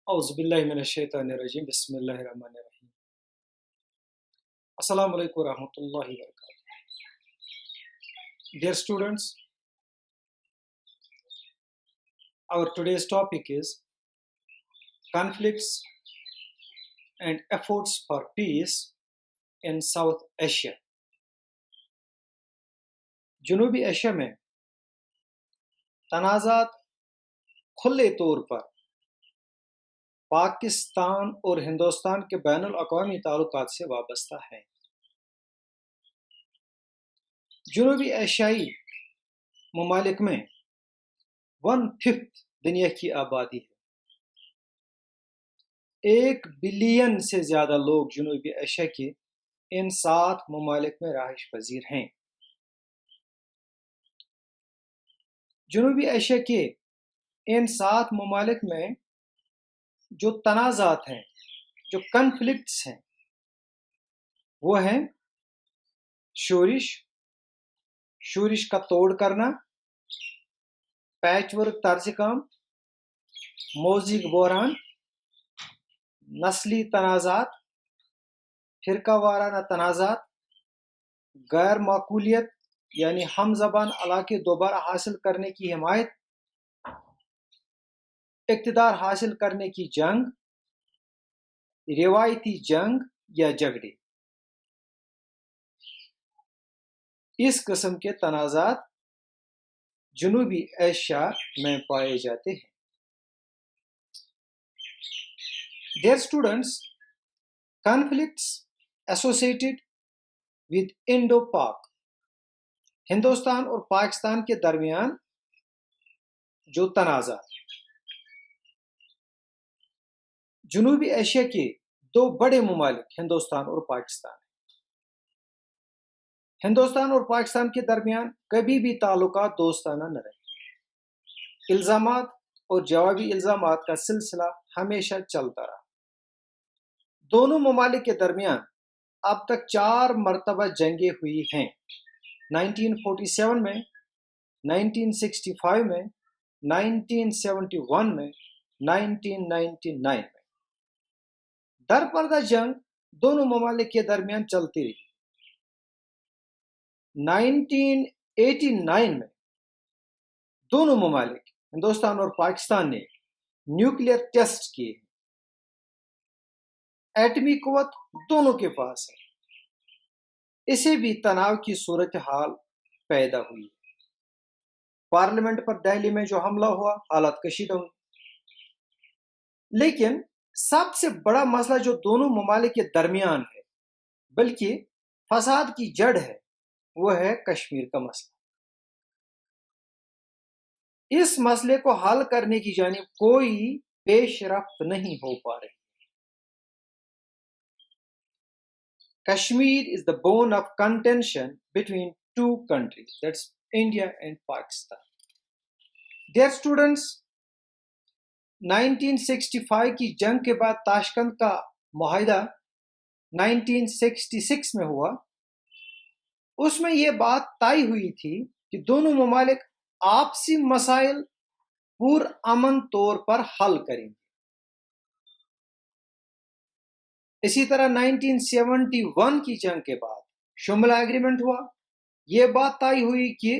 اعوذ باللہ من الشیطان الرجیم بسم اللہ الرحمن الرحیم السلام علیکم ورحمۃ اللہ وبرکاتہ. Dear students, our today's topic is conflicts and efforts for peace in South Asia. جنوبی ایشیا میں تنازعات کھلے طور پر پاکستان اور ہندوستان کے بین الاقوامی تعلقات سے وابستہ ہیں. جنوبی ایشیائی ممالک میں 1/5 دنیا کی آبادی ہے. 1 بلین سے زیادہ لوگ جنوبی ایشیا کے ان 7 ممالک میں رہائش پذیر ہیں. جنوبی ایشیا کے ان 7 ممالک میں جو تنازعات ہیں، جو کنفلکٹس ہیں، وہ ہیں شورش کا توڑ کرنا، پیچ ورک طرز کام، موزیک بحران، نسلی تنازعات، فرقہ وارانہ تنازعات، غیر معقولیت یعنی ہم زبان علاقے دوبارہ حاصل کرنے کی حمایت، اقتدار حاصل کرنے کی جنگ، روایتی جنگ یا جھگڑے. اس قسم کے تنازعات جنوبی ایشیا میں پائے جاتے ہیں. Dear students, conflicts associated with Indo-Pak, Hindustan اور پاکستان کے درمیان جو تنازعات ہیں. جنوبی ایشیا کے 2 بڑے ممالک ہندوستان اور پاکستان ہیں. ہندوستان اور پاکستان کے درمیان کبھی بھی تعلقات دوستانہ نہ رہے. الزامات اور جوابی الزامات کا سلسلہ ہمیشہ چلتا رہا. دونوں ممالک کے درمیان اب تک 4 مرتبہ جنگیں ہوئی ہیں. 1947 میں، 1965 میں، 1971 میں، 1999 میں. درپردہ جنگ دونوں ممالک کے درمیان چلتی رہی. 1989 میں دونوں ممالک ہندوستان اور پاکستان نے نیوکلیئر ٹیسٹ کیے. ایٹمی قوت دونوں کے پاس ہے. اسے بھی تناؤ کی صورتحال پیدا ہوئی. پارلیمنٹ پر دہلی میں جو حملہ ہوا، حالات کشیدہ ہوئی. لیکن سب سے بڑا مسئلہ جو دونوں ممالک کے درمیان ہے، بلکہ فساد کی جڑ ہے، وہ ہے کشمیر کا مسئلہ. اس مسئلے کو حل کرنے کی جانب کوئی پیش رفت نہیں ہو پا رہی. Kashmir is the bone of contention between 2 countries, that's India and Pakistan. Dear students, 1965 کی جنگ کے بعد تاشکند کا معاہدہ 1966 میں ہوا. اس میں یہ بات طے ہوئی تھی کہ دونوں ممالک آپسی مسائل پرامن طور پر حل کریں گے. اسی طرح 1971 کی جنگ کے بعد شملہ ایگریمنٹ ہوا. یہ بات طے ہوئی کہ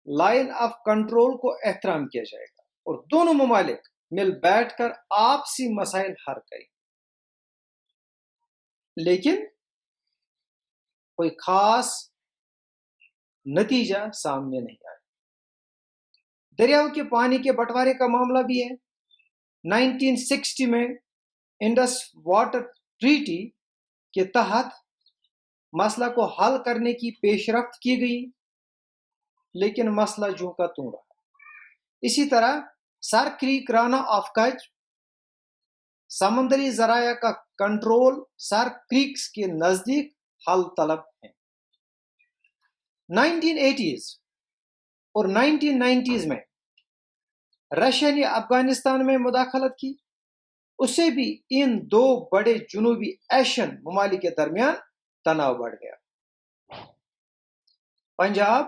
لائن آف کنٹرول کو احترام کیا جائے گا اور دونوں ممالک مل بیٹھ کر آپسی مسائل حل کریں. لیکن کوئی خاص نتیجہ سامنے نہیں آیا. دریاؤں کے پانی کے بٹوارے کا معاملہ بھی ہے. 1960 میں انڈس واٹر ٹریٹی کے تحت مسئلہ کو حل کرنے کی پیش رفت کی گئی، لیکن مسئلہ جوں کا توں رہا. اسی طرح سر کریک رانا آف کچھ، سمندری ذرائع کا کنٹرول سر کریکس کے نزدیک حل طلب ہیں. 1980s اور 1990s میں رشیا نے افغانستان میں مداخلت کی. اس سے بھی ان 2 بڑے جنوبی ایشین ممالک کے درمیان تناؤ بڑھ گیا. پنجاب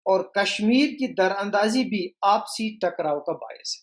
اور کشمیر کی دراندازی بھی آپسی ٹکراؤ کا باعث ہے.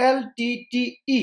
LTTE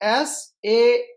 SAARC,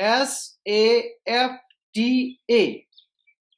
SAFTA,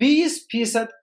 20%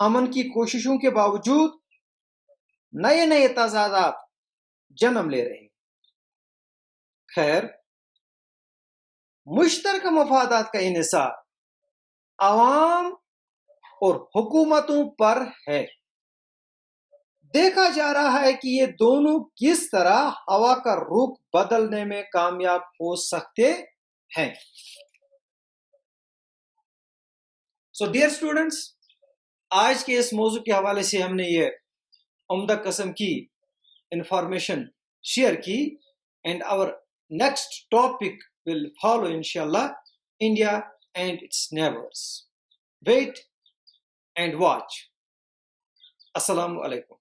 امن کی کوششوں کے باوجود نئے نئے تضادات جنم لے رہے ہیں. خیر، مشترکہ مفادات کا انحصار عوام اور حکومتوں پر ہے. دیکھا جا رہا ہے کہ یہ دونوں کس طرح ہوا کا رخ بدلنے میں کامیاب ہو سکتے ہیں. سو ڈیئر اسٹوڈنٹس، آج کے اس موضوع کے حوالے سے ہم نے یہ عمدہ قسم کی انفارمیشن شیئر کی. And our next topic will follow انشاءاللہ، India and its neighbours. Wait and watch. السلام علیکم.